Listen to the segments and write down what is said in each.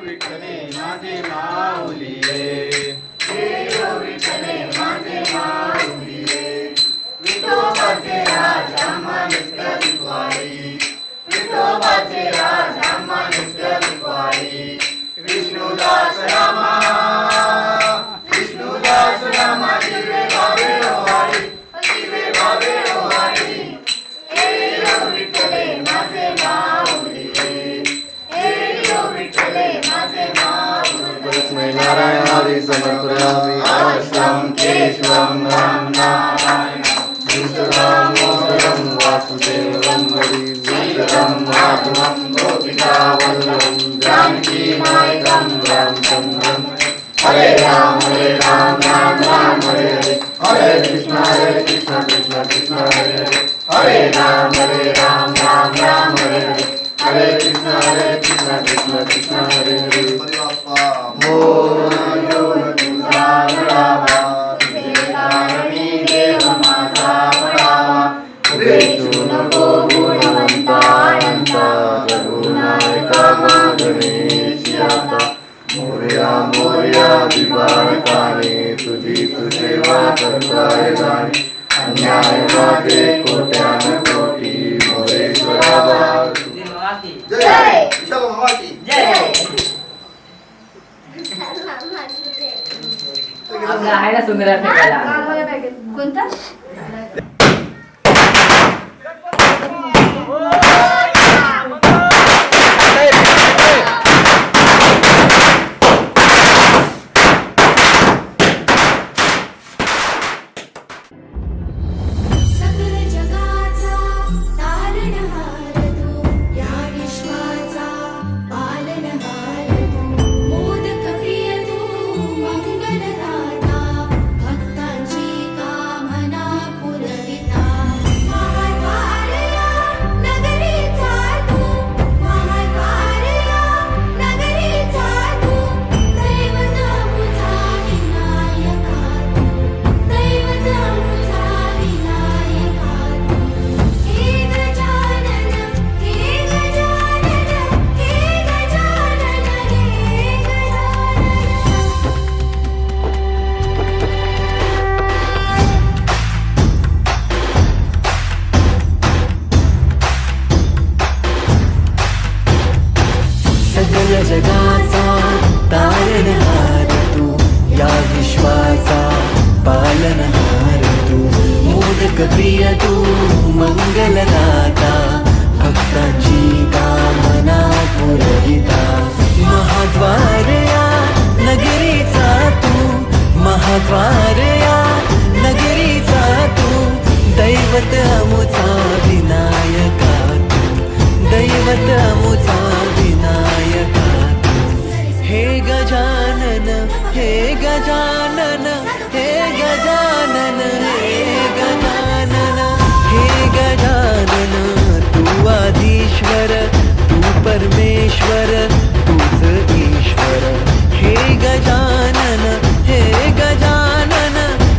विठ्ठले माझे माऊलिये, जय हो विठ्ठले माझे माऊलिये. विठोबाचे राज आम्हा नित्य विठवाई, विठोबाचे राज आम्हा नित्य विठवाई. विष्णुदास रामा, विष्णुदास रामा, जीवे भावे ओवाळी, जीवे भावे ओवाळी. जय हो विठ्ठले माझे माऊलिये, जय हो विठ्ठले माझे माऊलिये. लक्ष्मी नारायण हरी समर्थ रामी अवश्यम केशवम राम नारायणम दामोदरम वासुदेवम हरि वृंदम माधवम गोपिका वल्लभम जानकी नायकम रामचंद्रम. हरे राम राम राम हरे हरे, हरे कृष्ण कृष्ण कृष्ण हरे हरे, हरे राम राम राम हरे हरे, हरे कृष्ण कृष्ण कृष्ण हरे हरे. मोर तुझा गळावा, तुझे कारणी देव माझा पडावा. भेटू नको गुणवंता अनंता, करुणायका गणेश आता. मोरया मोरया दिवाळकाने, तुझी तू सेवा करताय जाणे. अन्याय वाटे कोट्यान कोटी, मोरेश्वरा बाळ जय. विशाल मामा की जय. आपला आहे ना सुंदर कोणता जगाचा तारणहार तू, या विश्वाचा पालनहार तू. मोदक प्रिय तू, मंगलदाता, भक्तांची कामना पुरविता. महाद्वार या नगरीचा तू, महाद्वार या नगरीचा तू. दैवत अमुचा विनायका तू, दैवत अमुचा विनायका. हे गजानन, हे गजानन, हे गजानन, हे गजानन, हे गजानन. तू आदिश्वर, तू परमेश्वर, तूच ईश्वर. हे गजानन, हे गजानन,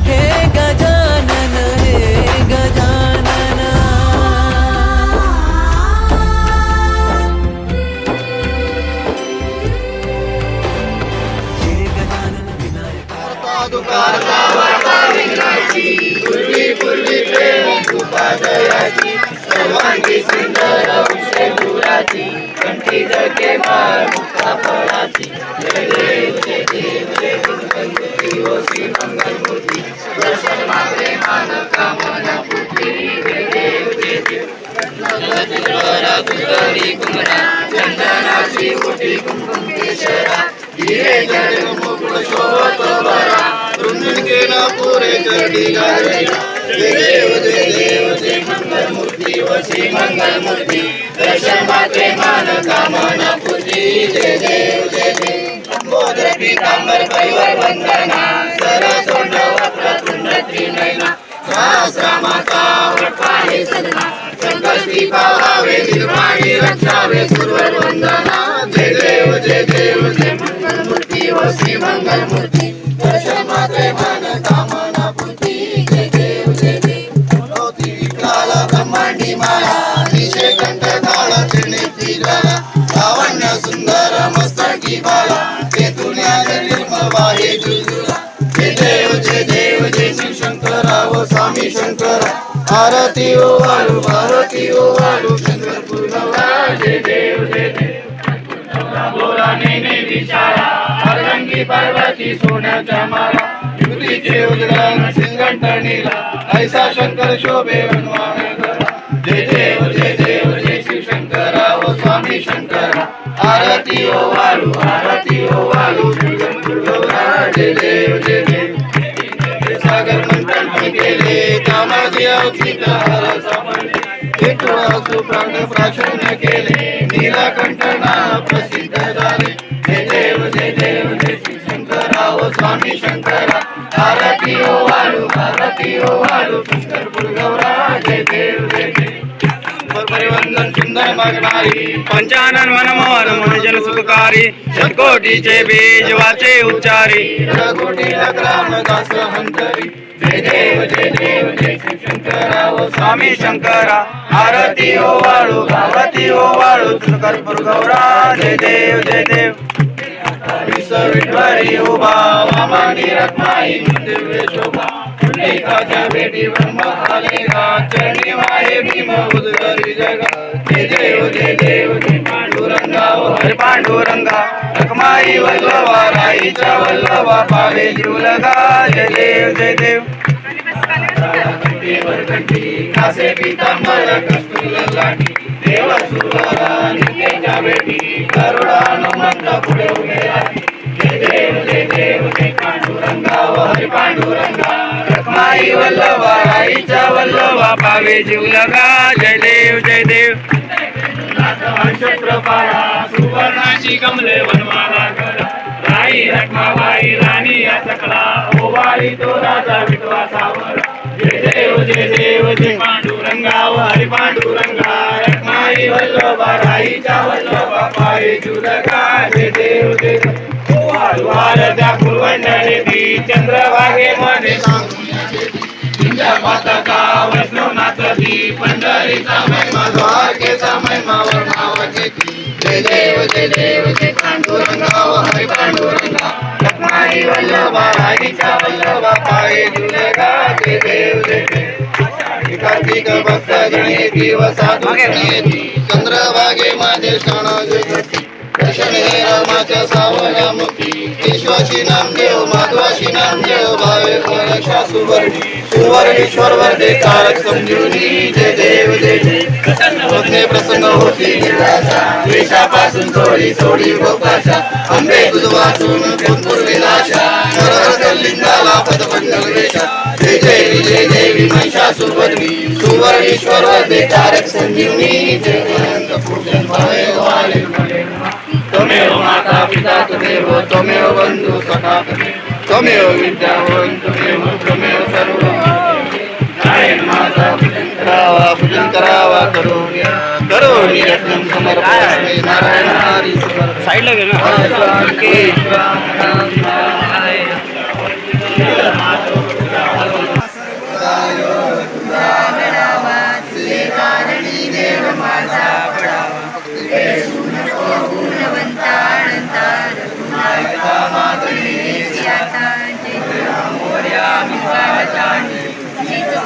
हे गजानन, हे गजानन. पूर्वी पूर्वी प्रेम कृपादयाची, सर्वांगी सुंदर शेंदुराची, कंठी जळके माळ मुक्ता फळाची. जय देव जय देव जय मंगलमूर्ती, ओ श्री मंगलमूर्ती. दर्शन मात्रे मान कामना पूर्ती. जय देव जय देव. गुजरी कुमरा, चंदनाची ओटी कुंकुम केशरा. हिरे जड मुकुट शोभतो बरा, रुंदून केला पुरे चरडी गाजला. जय देव जय देव जय मंगलमूर्ती, व श्री मंगलमूर्ती. दर्शन मात्रे मान कामना पूर्ती. जय देव जय देव. लंबोदर पीतांबर परिवर वंदना, सरसोंड वक्रतुंड त्रिनयना. सहस्रामाचा वटपाणी सदना, संकल्पी पाहावे निर्वाणी रक्षावे सुरवर वंदना. जय देव जय देव जय मंगलमूर्ती, व श्री मंगलमूर्ती. दर्शन मात्रे मान कामना पूर्ती. जय देव जय देव. मोती विकलाला ब्रह्मांडी माळा, निशे कंठ काळा त्रिनेत्री ज्वाला. लावण्य सुंदर मस्तक की बाला तेथून निर्मळ वाहे जुलजुला जय देव जय देव जय शिव शंकरा व स्वामी शंकरा आरती ओ वाळू शंकरपूर गौरा जय देव बोला नेने विचारा अर्गंगी पार्वती सोन्याच्या माला युवतीचे उद्गार सिंगंटणीला ऐसा शंकर शोभे वनवानगरा जय देव जय शिव शंकरा व स्वामी शंकरा आरती ओ वाळू शंकरपूर गौरा जय देव सागर मंथन केले कामाजी अवचित हरसा विठुळासु प्राण प्राशन केले नीलकंठ नाम प्रसिद्ध झाले जय देव जय शिव शंकरा व स्वामी शंकरा आरती ओ वाळू शंकरपूर गौरा जय देव परिवंदन सुंदर मगनारी पंचानन मनमोहन मन जन सुखकारी शतकोटीचे बीज वाचे उच्चारी रघुटी लग्राम दास हंतरी जय देव जय शिव शंकरा व स्वामी शंकरा आरती ओ वाळू शंकरपूर गौरा जय देव विठ्ठली उभा वामानी रत्नाई दिव्य शोभा पुंडलिकाच्या भेटी ब्रह्म आलेला चरणी वाहे भीम उद्गरी जगा जय देव जय पांडुरंगा व हरी पांडुरंगा रखमाई वल्लवा राईच्या वल्लवा पावे जीव लगा जय देव कासे पीतांबर कस्तुर लाटी देव सुरा नित्याच्या भेटी करुणा हनुमंत पुढे उभे राही जय देव जय पांडुरंगा व हरी पांडुरंगा रखमाई वल्लवा राईच्या वल्लवा पावे जीव लगा जय देव नक्षत्रपाळा सुवर्णाची कमले वनवाला करा राई रखमाबाई राणी या सकला ओवाळी तो राजा विठवा सावरा जय देव जय पांडुरंगा व हरी पांडुरंगा रखमाई वल्लभा राईच्या वल्लभा पाये जुलगा जय देव वारद्या फुलवंडळी चंद्रभागे मध्ये माता वैष्णवनाथ दी पंढरीचा महिमा द्वारकेचा महिमा वर्णावचे जय देव जय पांडुरंगा व हरी पांडुरंगा रखमाई वल्लभा राईच्या वल्लभा पाये जुलगा जय देव कार्तिक भक्त गणेती व साधू गणेती चंद्रभागे माझे क्षण जगती दर्शन हे रामाच्या सावल्या मुखी केशवाशी नामदेव माधवाशी नामदेव भावे रक्षा सुवर्णेश्वर वरदे कारक संजीवनी जय देव प्रसन्न होती वेशापासून सोडी गोपाशा आंबे दूध वाचून कोणपूर विलाशा लिंगाला पदमंडल वेशा जय देवी महिषासुरवदनी सुवर्णेश्वर वरदे कारक संजीवनी जय अनंत पूजन भावे वाले त्वमेव माता पिता त्वमेव बंधु सखा त्वमेव विद्यावान त्वमेव सर्व नारायण माता पूजन करावा करोनी रत्नम समर्पयामि नारायण हरी साइडला घे ना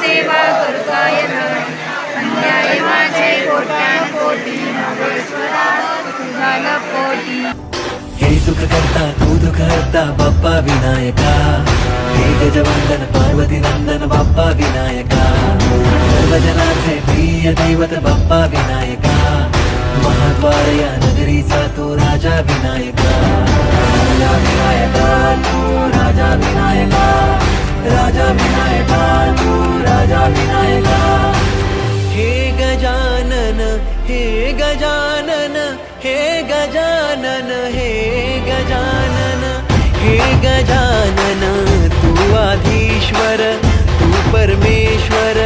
सेवा करू काय अन्याय माझे कोट्यान कोटी तुझा पोटी हे सुख करता तू दुःख हरता बाप्पा विनायका हे गजवंदन पार्वती नंदन बाप्पा विनायका सर्वजनाचे प्रिय दैवत बाप्पा विनायका महाद्वार या नगरीचा तो राजा विनायका तू राजा विनायका तू राजा विनायका हे गजानन हे गजानन हे गजानन हे गजानन हे गजानन तू आधीश्वर तू परमेश्वर